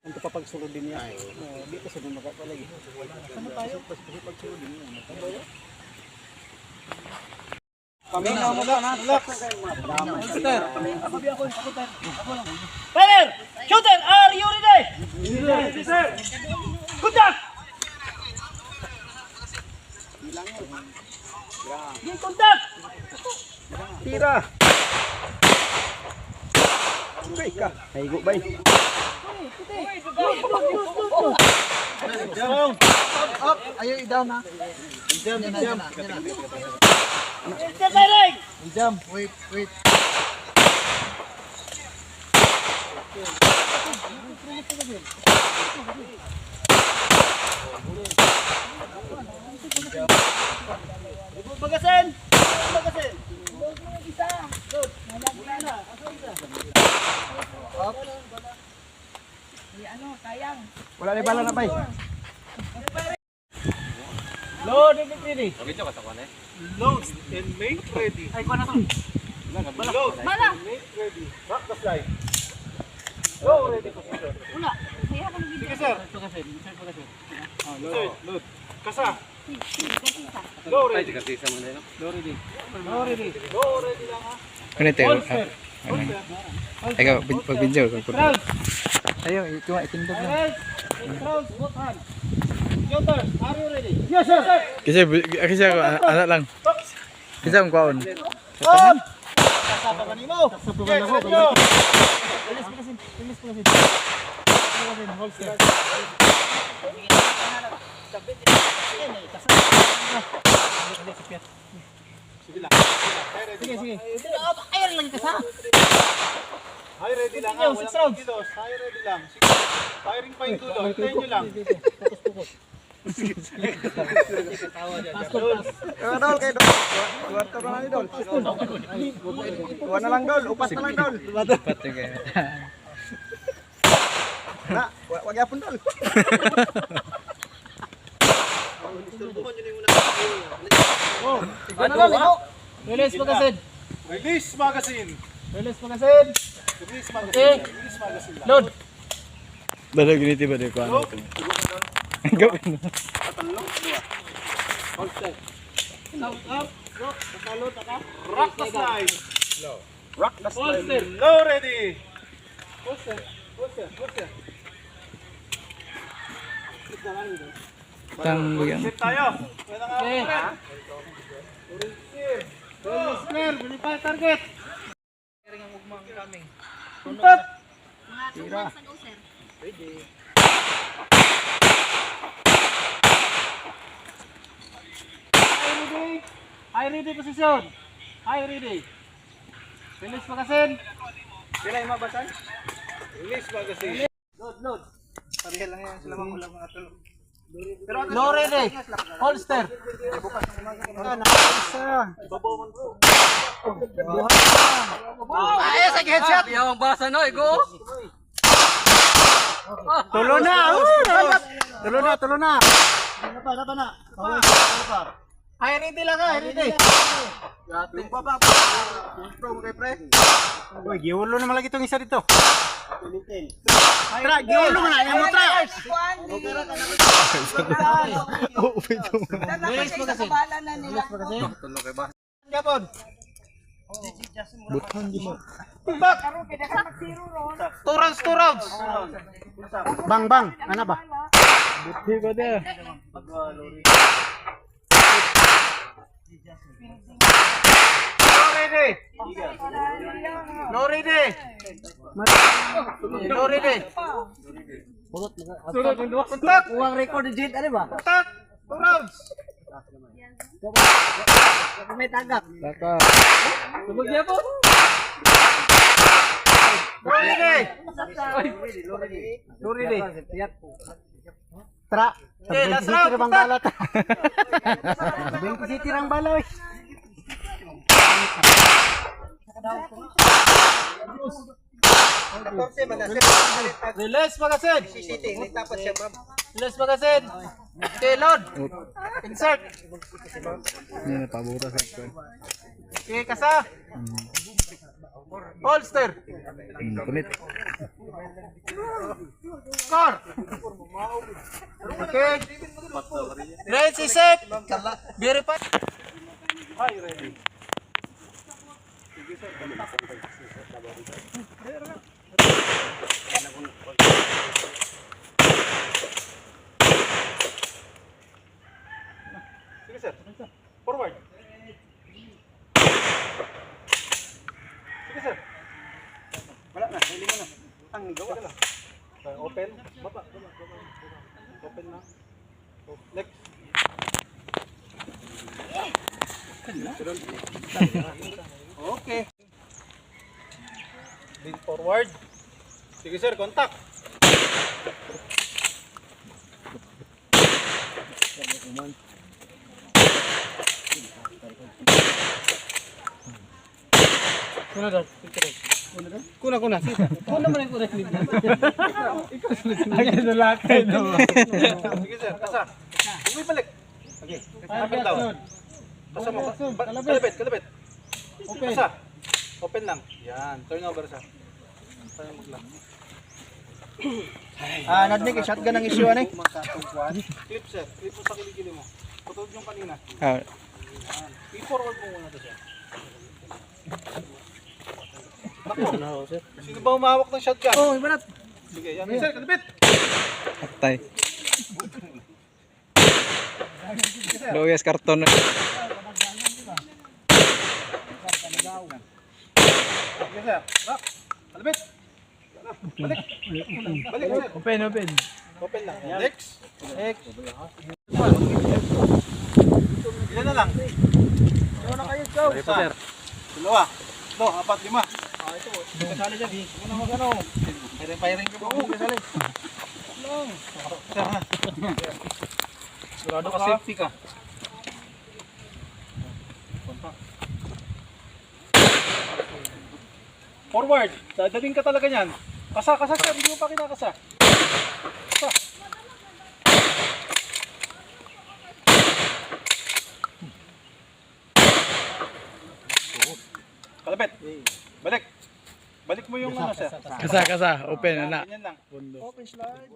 Ang papagsulod din niya. Dito sa mga palagi. Sama tayo? Pagsulod din niya. Paminaw mo lang, ha? Shooter! Fire! Shooter! Are you ready? Ready, sir! Contact! Yung contact! Tira! Bay ka! Haigo bay! Down! Up! Ayaw i-down ha! Jump! Jump! Jump! Wait! Wait! Bagasin! Bagasin! Isa! Good! Up! Ano, sayang. Wala na bala na bay! Load and make ready! Load and make ready! Ay, kuha na to! Load and make ready! Rock the slide! Go! Ready position! Wala. Kaya ka nabigyan. Sige sir! Load! Load! Kasa! Go ready! Go ready! Go ready! Go ready lang ha! Holster! Holster! Ikaw, pag-video. Crowd! Ayaw, ikaw itindog na. Crowd! Both hands! Shooters! Are you ready? Yes sir! Kasi ako, anak lang. Kasi akong kwaon. Stop! Kasapa ka nimo! Kasapa ka nimo! Bilis pa kasi! Bilis pa kasi! Holster! Sige, sige. Ayun lang ka sa. Hi, ready lang ha. Walang kilos. Hi, ready lang. Firing pa yung dulo. Hintayin nyo lang. Dol, kayo dol. Kuwarto na lang dol. Kuha na lang dol. Upat na lang dol. Upat na kayo. Na, wag yapon dol. Oh, ano lang ikaw? Release magazine. Release magazine. Release magazine. Release magazine. Release magazine. Load. Bala ganito ba rin kwaon ito? Gawin na. Holster. Up. Go. Takalo, taka. Rock the slide. Low. Rock the slide. Holster. Low ready. Holster. Holster. Holster. Tang bigyan. Sit tayo. Pwede nga. Okay. Release clear. Verify target. Puntot. Tira. Ready. High ready position. High ready. Release magazine. Sila yung mabasan? Release magazine. Load, load. Parihan lang yan sila makulang mga tulog. Low ready. Holster. Ay, sa headshot. Yung basa no, igo. Tulo na. Tulo na, tulo na. Tapa na. High ready lang ha, high ready. Yung baba. Yung kay pre. Uy, giulo naman lagi itong isa dito. Tra, giulo mo na. Yung mo tra. Release magazine. Release magazine. Tulo kay ba? Gapon. Buton di mo. Back. 2 rounds, 2 rounds. Bang, bang. Ano ba? Buti ba dia? No ready. No ready. No ready. Sunod ng dua. Kontak. Uwang record jet ano ba? Kontak. 2 rounds. May tagak. Taka. Tubog niya po. No ready. No ready. Tra. Okay, last round. Bang bala ta. 20 city rang bala. Release magazine. Release magazine. Okay, load. Insert. Ini na pabuta sa Okay, kasa. Holster. Kunit. Score. Okay. Ready, set. Verify. Hi, ready. Sige, sir. Forward. Sige, sir. Wala na, hiling mo na. Ang gawa na. Open. Baba. Open na. Next. Okay. Lean forward. Sige, sir, contact. Kuna. Kuna mo na yung kuna. Ay, nalakay na. Sige, sir, kasa. Bumibalik. Okay. Up and down. Kasa mo. Kalabit. Okay. Kasa. Open lang. Yan. Turn over, sir. Tayo maglang. Nadnig, shotgun ang issue, ano eh? Clip, sir. Clip mo sa kilikili mo. Putod yung kanina. Ah, Yan. I-forward mo muna to, sir. Naku. Sino ba umahawak ng shotgun? Oh, ibarat. Sige, yan. Sir, kalabit. patay. Luyas karton. Sige, sir. Rock. Kalabit. Balik. Balik, sir. Open. Open lang. Next. Ilan na lang? Ano na kayo, go? Sir. Dalawa. No, 4, 5. Ito. Kasali dyan. Una mag-ano. Firing ka ba? Oo, kasali. Lang. Sir, ha? Sigurado ka safety ka. Forward. Dadating ka talaga niyan. Kasa, sir. Hindi mo pa kinakasa. Kasa. Kalabit. Balik. Balik mo yung ano, sir. Kasa. Open, anak. Ganyan lang. Open slide.